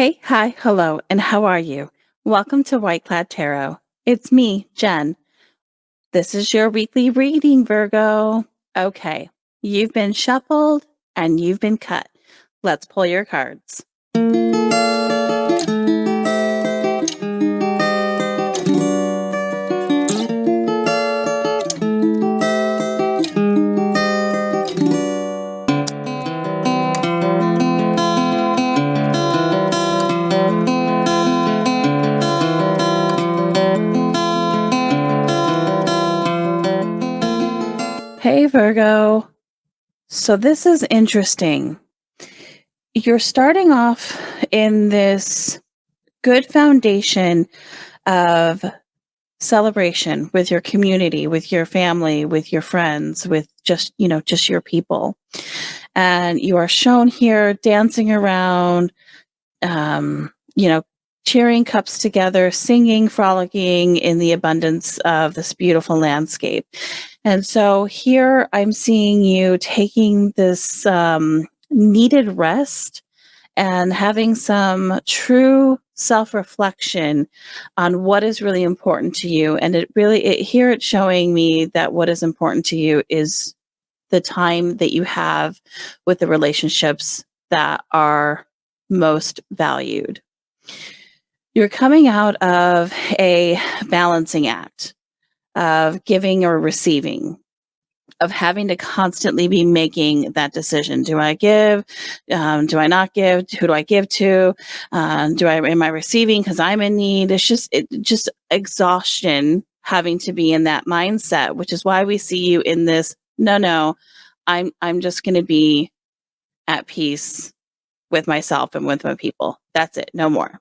Hey, hi, hello, and how are you? Welcome to White Clad Tarot. It's me, Jen. This is your weekly reading, Virgo. Okay, you've been shuffled and you've been cut. Let's pull your cards. Hey, Virgo. So this is interesting. You're starting off in this good foundation of celebration with your community, with your family, with your friends, with just your people. And you are shown here dancing around, you know, cheering cups together, singing, frolicking in the abundance of this beautiful landscape. And so here I'm seeing you taking this needed rest and having some true self-reflection on what is really important to you. And here it's showing me that what is important to you is the time that you have with the relationships that are most valued. You're coming out of a balancing act of giving or receiving, of having to constantly be making that decision. Do I give? Do I not give? Who do I give to? Am I receiving because I'm in need? It's just exhaustion having to be in that mindset, which is why we see you in this. No, I'm just going to be at peace with myself and with my people. That's it. No more.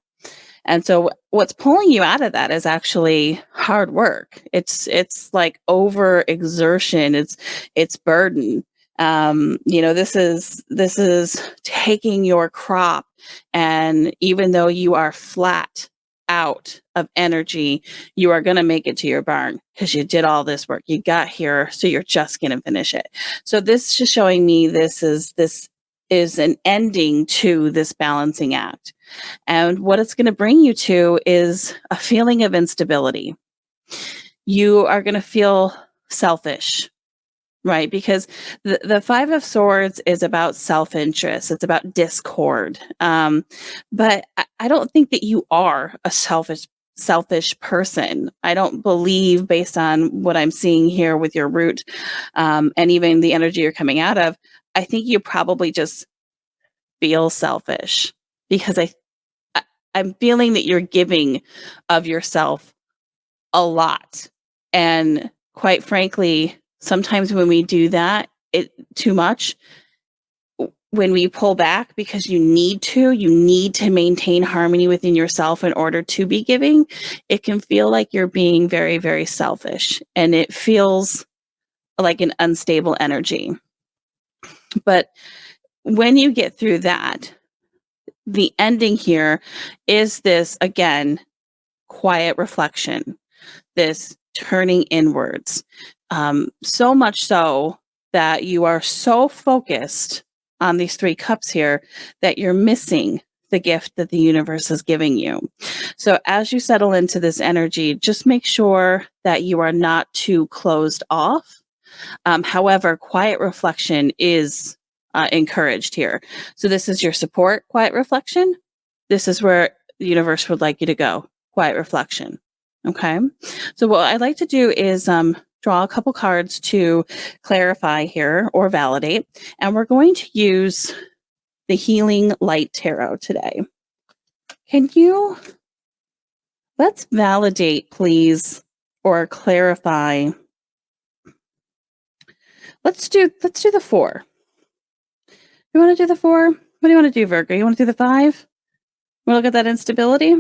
And so what's pulling you out of that is actually hard work. It's like over exertion. It's burden. This is taking your crop, and even though you are flat out of energy, you are going to make it to your barn because you did all this work. You got here, so you're just going to finish it. So this is just showing me this is an ending to this balancing act. And what it's going to bring you to is a feeling of instability. You are going to feel selfish, right? Because the Five of Swords is about self-interest. It's about discord. But I don't think that you are a selfish person. I don't believe, based on what I'm seeing here with your root, and even the energy you're coming out of, I think you probably just feel selfish because I'm feeling that you're giving of yourself a lot. And quite frankly, sometimes when we do that, it too much, when we pull back because you need to maintain harmony within yourself in order to be giving, it can feel like you're being very, very selfish, and it feels like an unstable energy. But when you get through that, the ending here is this, again, quiet reflection, this turning inwards. So much so that you are so focused on these three cups here that you're missing the gift that the universe is giving you. So as you settle into this energy, just make sure that you are not too closed off. However, quiet reflection is encouraged here. So this is your support, quiet reflection. This is where the universe would like you to go, quiet reflection. Okay. So what I'd like to do is draw a couple cards to clarify here or validate. And we're going to use the Healing Light Tarot today. Let's validate, please, or clarify. Let's do the 4. You want to do the 4? What do you want to do, Virgo? You want to do the 5? We'll look at that instability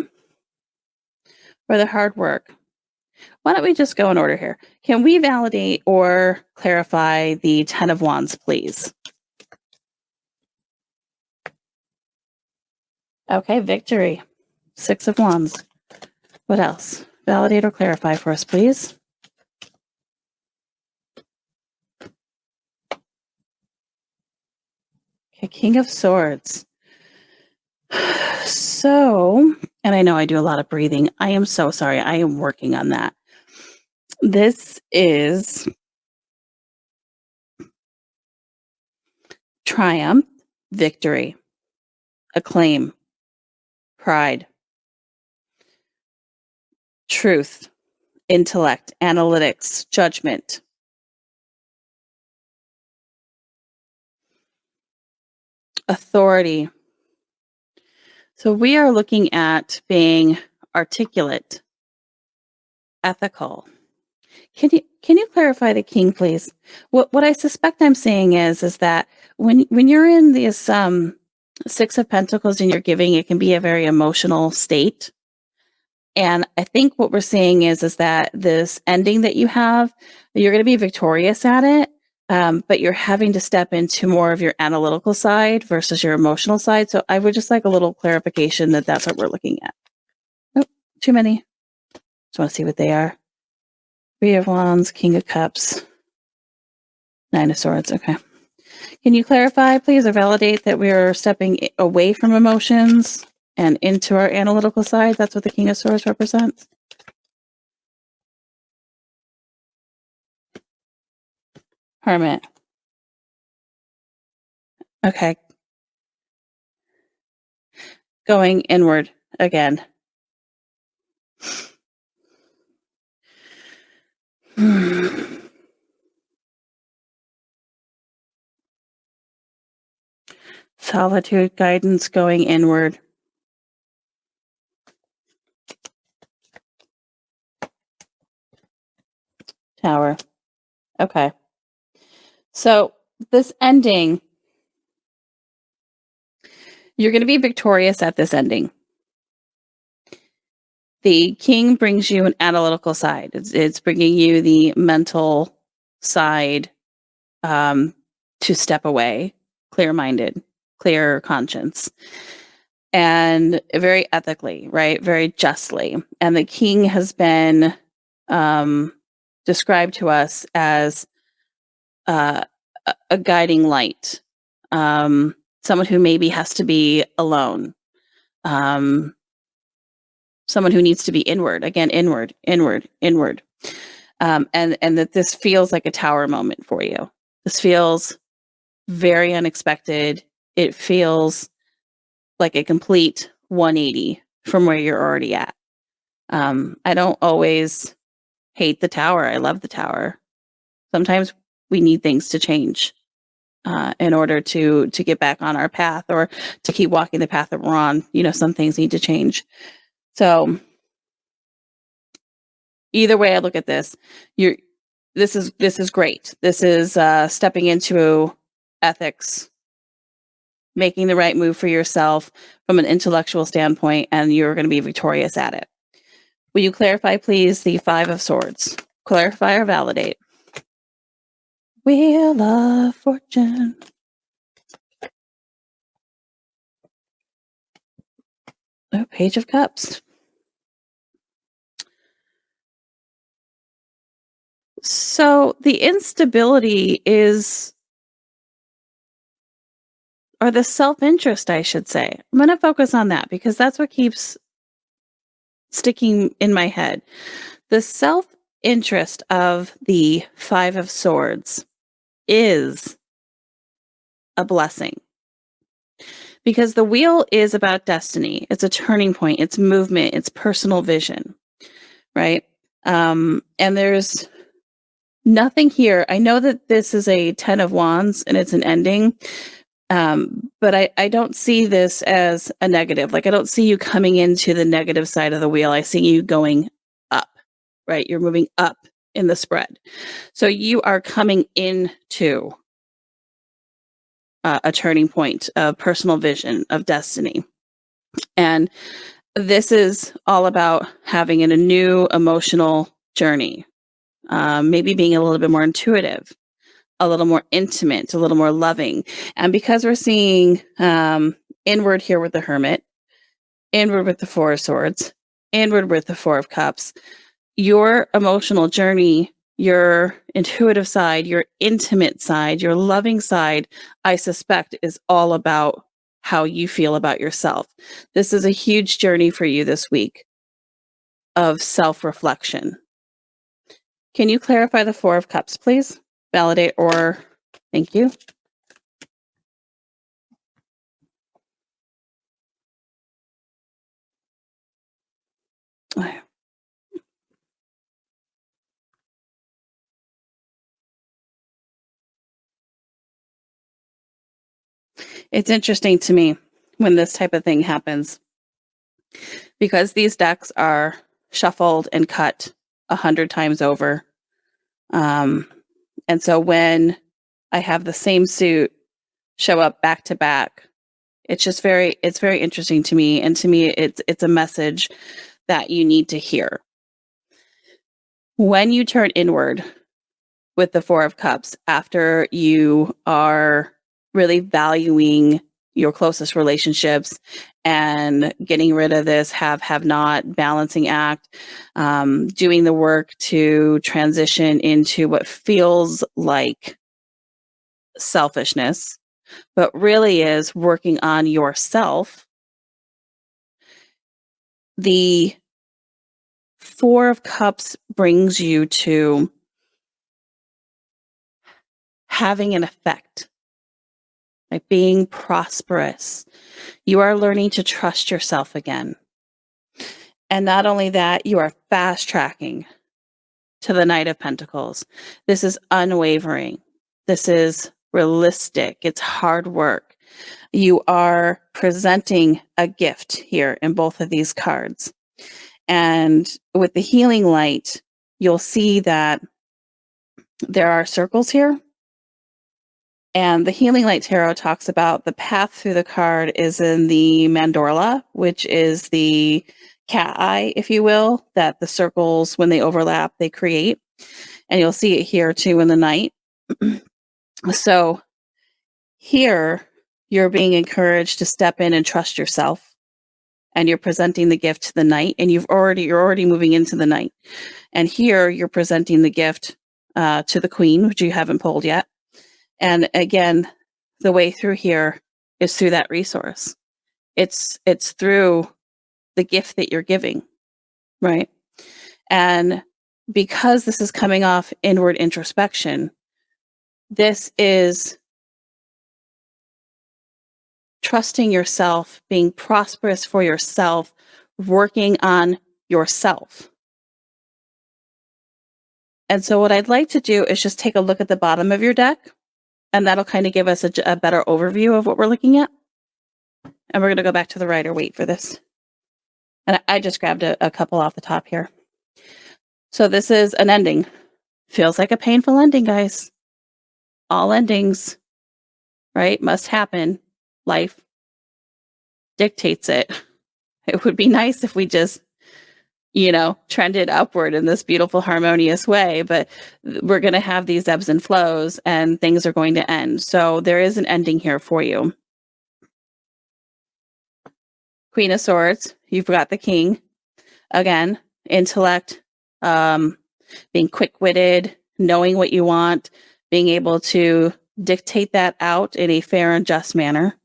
or the hard work. Why don't we just go in order here? Can we validate or clarify the 10 of Wands, please? Okay, victory. 6 of Wands. What else? Validate or clarify for us, please. Okay, King of Swords. So, and I know I do a lot of breathing. I am so sorry. I am working on that. This is triumph, victory, acclaim, pride, truth, intellect, analytics, judgment, authority. So we are looking at being articulate, ethical. Can you clarify the king, please? What I suspect I'm saying is that when you're in this Six of Pentacles and you're giving, it can be a very emotional state. And I think what we're seeing is that this ending that you have, you're going to be victorious at it, but you're having to step into more of your analytical side versus your emotional side. So I would just like a little clarification that that's what we're looking at. Oh, too many. Just want to see what they are. Three of Wands, King of Cups, Nine of Swords. Okay. Can you clarify, please, or validate that we are stepping away from emotions and into our analytical side? That's what the King of Swords represents. Hermit. Okay. Going inward again. Solitude, guidance, going inward. Tower. Okay. So this ending, you're going to be victorious at this ending. The king brings you an analytical side. It's bringing you the mental side to step away, clear-minded, clear conscience, and very ethically, right? Very justly. And the king has been described to us as a guiding light, someone who maybe has to be alone, someone who needs to be inward, again, inward, inward, inward. And that this feels like a tower moment for you. This feels very unexpected. It feels like a complete 180 from where you're already at. I don't always hate the tower. I love the tower. Sometimes we need things to change in order to get back on our path or to keep walking the path that we're on. You know, some things need to change. So either way I look at this, this is great. This is stepping into ethics, making the right move for yourself from an intellectual standpoint, and you're going to be victorious at it. Will you clarify, please, the Five of Swords? Clarify or validate. Wheel of Fortune. Oh, Page of Cups. So the instability is, or the self-interest, I should say. I'm going to focus on that because that's what keeps sticking in my head. The self-interest of the Five of Swords is a blessing because the wheel is about destiny. It's a turning point. It's movement. It's personal vision, right? And there's nothing here. I know that this is a 10 of Wands and it's an ending, but I don't see this as a negative. Like, I don't see you coming into the negative side of the wheel. I see you going up, right? You're moving up in the spread. So you are coming into a turning point of personal vision, of destiny. And this is all about having a new emotional journey, maybe being a little bit more intuitive, a little more intimate, a little more loving. And because we're seeing inward here with the Hermit, inward with the Four of Swords, inward with the Four of Cups, your emotional journey, your intuitive side, your intimate side, your loving side, I suspect is all about how you feel about yourself. This is a huge journey for you this week of self-reflection. Can you clarify the Four of Cups, please? Validate or thank you. It's interesting to me when this type of thing happens because these decks are shuffled and cut 100 times over. And so when I have the same suit show up back to back, it's very interesting to me. And to me, it's a message that you need to hear. When you turn inward with the Four of Cups, after you are really valuing your closest relationships and getting rid of this have not balancing act, doing the work to transition into what feels like selfishness, but really is working on yourself. The Four of Cups brings you to having an effect, like being prosperous. You are learning to trust yourself again. And not only that, you are fast tracking to the Knight of Pentacles. This is unwavering. This is realistic. It's hard work. You are presenting a gift here in both of these cards. And with the healing light, you'll see that there are circles here. And the Healing Light Tarot talks about the path through the card is in the mandorla, which is the cat eye, if you will, that the circles, when they overlap, they create. And you'll see it here too in the Knight. So here, you're being encouraged to step in and trust yourself. And you're presenting the gift to the Knight, and you're already moving into the Knight. And here, you're presenting the gift to the Queen, which you haven't pulled yet. And again, the way through here is through that resource. It's through the gift that you're giving, right? And because this is coming off inward introspection, this is trusting yourself, being prosperous for yourself, working on yourself. And so what I'd like to do is just take a look at the bottom of your deck. And that'll kind of give us a better overview of what we're looking at. And we're going to go back to the Rider-Waite for this. And I just grabbed a couple off the top here. So this is an ending. Feels like a painful ending, guys. All endings, right, must happen. Life dictates it. It would be nice if we just, trended upward in this beautiful, harmonious way, but we're going to have these ebbs and flows and things are going to end. So there is an ending here for you. Queen of Swords, you've got the King. Again, intellect, being quick-witted, knowing what you want, being able to dictate that out in a fair and just manner.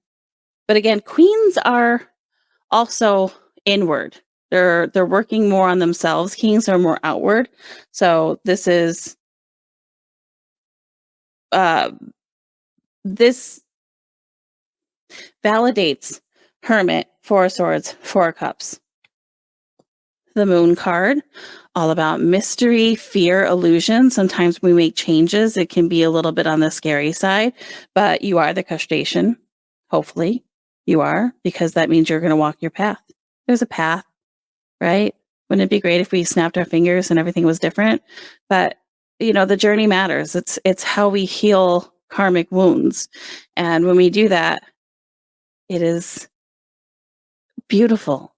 But again, queens are also inward. They're working more on themselves. Kings are more outward. So this is this validates Hermit, Four of Swords, Four of Cups. The Moon card, all about mystery, fear, illusion. Sometimes we make changes. It can be a little bit on the scary side, but you are the crustacean. Hopefully you are, because that means you're going to walk your path. There's a path. Right? Wouldn't it be great if we snapped our fingers and everything was different? But, the journey matters. It's how we heal karmic wounds. And when we do that, it is beautiful,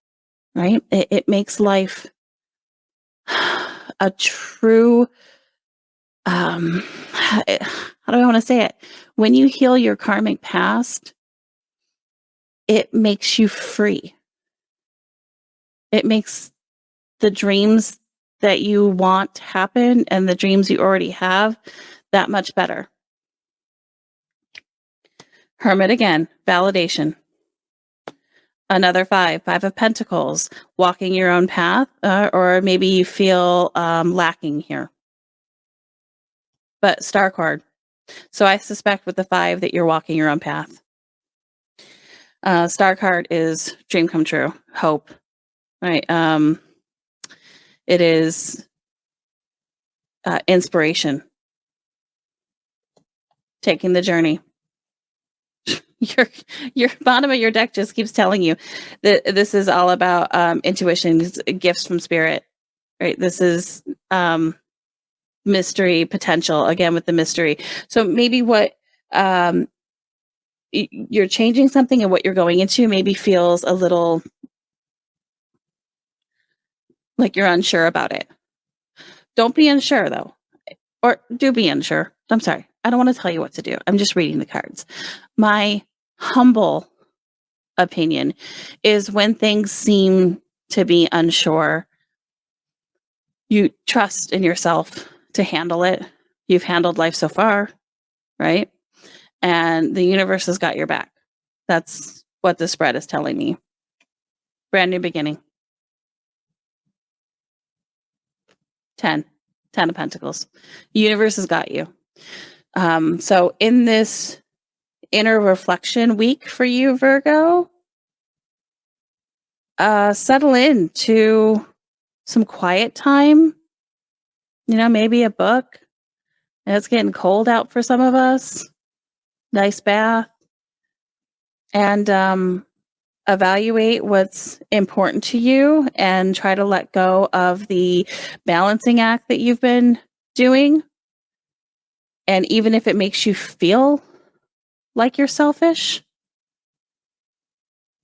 right? It makes life a true, how do I want to say it? When you heal your karmic past, it makes you free. It makes the dreams that you want happen and the dreams you already have that much better. Hermit again, validation. Another five of pentacles, walking your own path, or maybe you feel lacking here. But star card. So I suspect with the five that you're walking your own path. Star card is dream come true, hope, right? It is inspiration, taking the journey. Your bottom of your deck just keeps telling you that this is all about intuition, gifts from spirit, right? This is mystery potential, again with the mystery. So maybe what you're changing something and what you're going into maybe feels a little like you're unsure about it. Don't be unsure though, or do be unsure. I'm sorry. I don't want to tell you what to do. I'm just reading the cards. My humble opinion is when things seem to be unsure, you trust in yourself to handle it. You've handled life so far, right? And the universe has got your back. That's what the spread is telling me. Brand new beginning. 10 of Pentacles. The universe has got you. So in this inner reflection week for you, Virgo, settle into some quiet time. You know, maybe a book. It's getting cold out for some of us. Nice bath. And evaluate what's important to you and try to let go of the balancing act that you've been doing. And even if it makes you feel like you're selfish,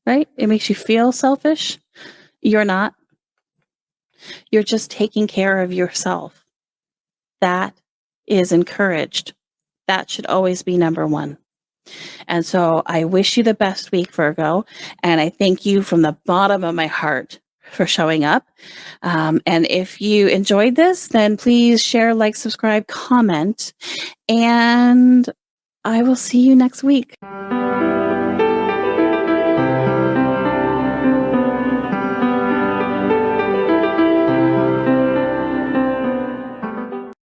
right? It makes you feel selfish. You're not. You're just taking care of yourself. That is encouraged. That should always be number one. And so I wish you the best week, Virgo. And I thank you from the bottom of my heart for showing up. And if you enjoyed this, then please share, like, subscribe, comment, and I will see you next week.